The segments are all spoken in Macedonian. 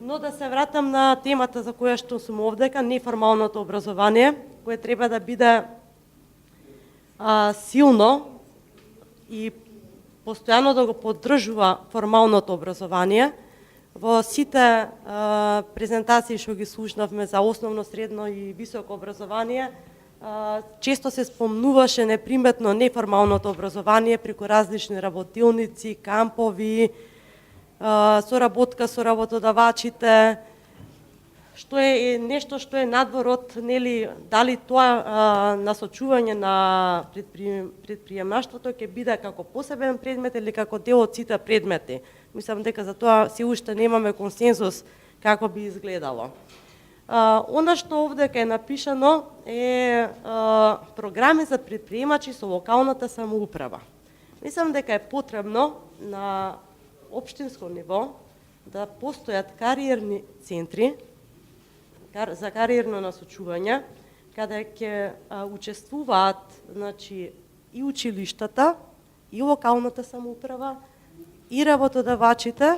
Но да се вратам на темата за која што сум овдека, неформалното образование, кое треба да биде силно и постојано да го поддржува формалното образование. Во сите презентации што ги слушнавме за основно, средно и високо образование, често се спомнуваше неприметно неформалното образование преку различни работилници, кампови, соработка со работодавачите, што е нешто што е надвор од, нели, дали тоа насочување на предприемаштвото ќе биде како посебен предмет или како дел од сите предмети. Мислам дека за тоа се уште немаме консензус како би изгледало. Она што овдека е напишано е програми за предприемачи со локалната самоуправа. Мислам дека е потребно на општинско ниво да постојат кариерни центри за кариерно насочување, каде ќе учествуваат, значи, и училиштата, и локалната самоуправа, и работодавачите,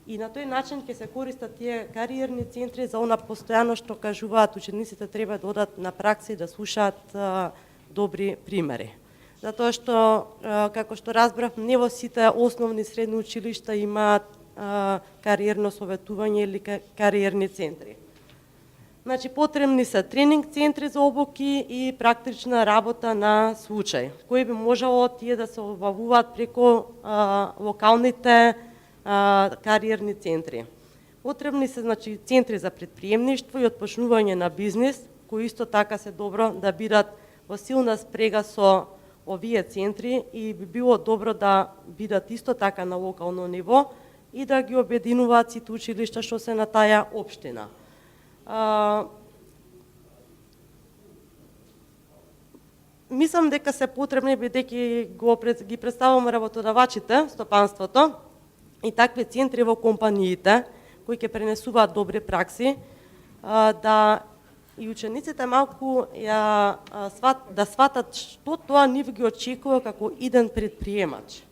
и на тој начин ќе се користат тие кариерни центри за она постојано што кажуваат учениците треба да одат на пракса и да слушаат добри примери. Затоа што, како што разбрав, не во сите основни и средни училишта имаат кариерно советување или кариерни центри. Значи, потребни се тренинг центри за обуки и практична работа на случај, кои би можело тие да се обавуваат преку локалните кариерни центри. Потребни се, значи, центри за предприемништво и отпочнување на бизнис, кои исто така се добро да бидат во силна спрега со овие центри и би било добро да бидат исто така на локално ниво и да ги обединуваат сите училишта што се на таа општина. Мислам дека се потребни, бидејќи ги представуваме работодавачите, стопанството и такви центри во компаниите кои ќе пренесуваат добри пракси, да и учениците малку да сватат што тоа нив ги очекува како иден предприемач.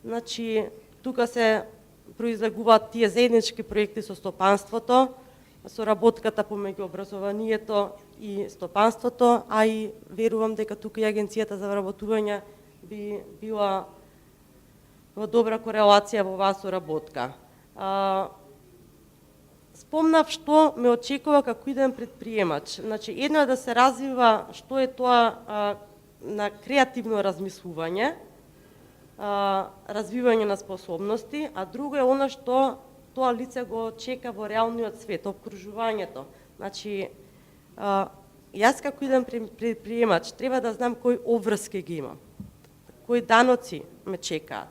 Значи, тука се произлегуваат тие заеднички проекти со стопанството, соработката помеѓу образованието и стопанството, а и верувам дека тука и Агенцијата за вработување би била во добра корелација во оваа соработка. Спомнав што ме очекува како иден предприемач. Значи, едно е да се развива што е тоа на креативно размислување, развивање на способности, а друго е она што тоа лице го чека во реалниот свет, обкружувањето. Значи, јас како иден предприемач треба да знам кои обврски ги имам, кои даноци ме чекаат,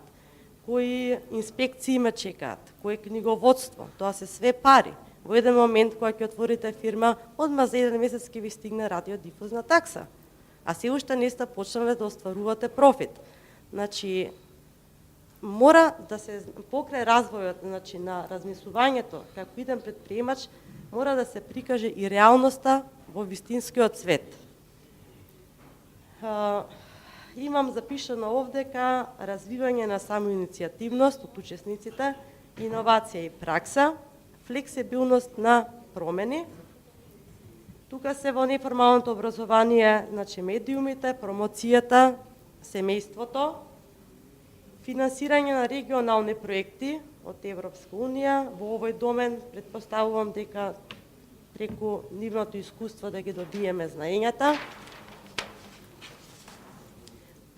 кои инспекции ме чекаат, кое книговодство, тоа се све пари. Во еден момент кога ќе отворите фирма, одма за еден месец ќе ви стигне радиодифузна такса, а се уште не сте почнале да остварувате профит. Значи, мора да се покрај развојот, значи, на размислувањето како иден предприемач, мора да се прикаже и реалноста во вистинскиот свет. Имам запишано овдека развивање на самоиницијативност од учесниците, иновација и пракса, флексибилност на промени. Тука се во неформалното образование, значи, медиумите, промоцијата, семејството, финансирање на регионални проекти од Европска унија. Во овој домен претпоставувам дека преку нивното искуство да ги добиеме знаењата.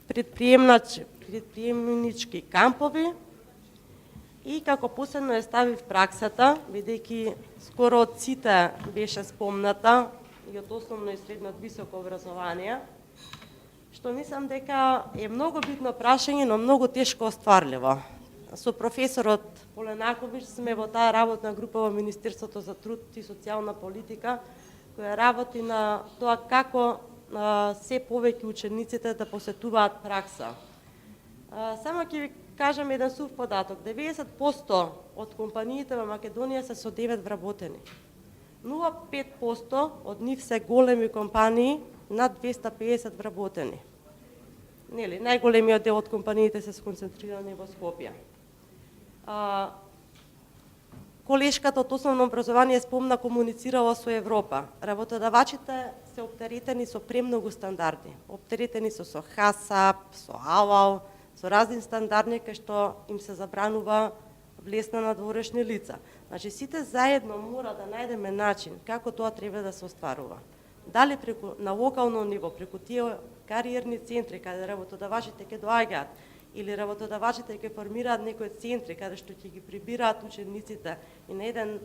Предприемнички кампови и како последно е ставив праксата, бидејќи скоро од сите беше спомната и од основно и средно од високо образование, што мислам дека е многу битно прашање, но многу тешко остварливо. Со професорот Поленаковиќ сме во таа работна група во Министерството за труд и социјална политика, која работи на тоа како се повеќе учениците да посетуваат пракса. Само ќе ви кажам еден сув податок. 90% од компаниите во Македонија се со 9 вработени. 0,5% од нив се големи компании над 250 вработени. Нели, најголемиот дел од компаниите се сконцентрирани во Скопје. колешката од основно образование спомна комуницирала со Европа. Работодавачите се оптеретени со премногу стандарди. Оптеретени со ХАСАП, со АУАЛ, со разни стандарди кај што им се забранува влез на надворешни лица. Значи, сите заедно мора да најдеме начин како тоа треба да се остварува. Дали на локално ниво, преку тие кариерни центри, каде работодавачите ќе доаѓаат, или работодавачите ќе формираат некои центри каде што ќе ги прибираат учениците и на еден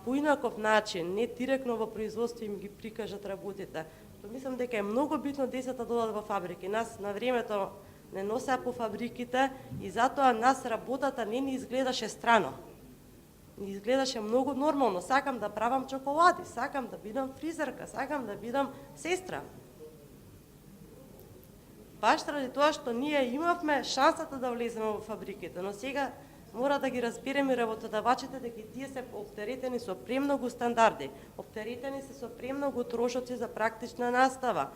поинаков начин, не директно во производство им ги прикажат работите. То мислам дека е многу битно децата додат во фабрики. Нас на времето не носеа по фабриките и затоа нас работата не ни изгледаше страно. Ни изгледаше многу нормално. Сакам да правам чоколади, сакам да бидам фризерка, сакам да бидам сестра. Баш ради тоа што ние имавме шансата да влеземе во фабриките, но сега мора да ги разбереме работодавачите дека тие се оптеретени со премногу стандарди, оптеретени се со премногу трошоци за практична настава.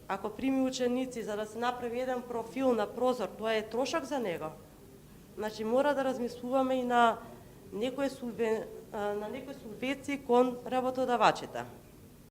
Ако прими ученици за да се направи еден профил на прозор, тоа е трошок за него. Значи мора да размислуваме и на некои субвенции кон работодавачите.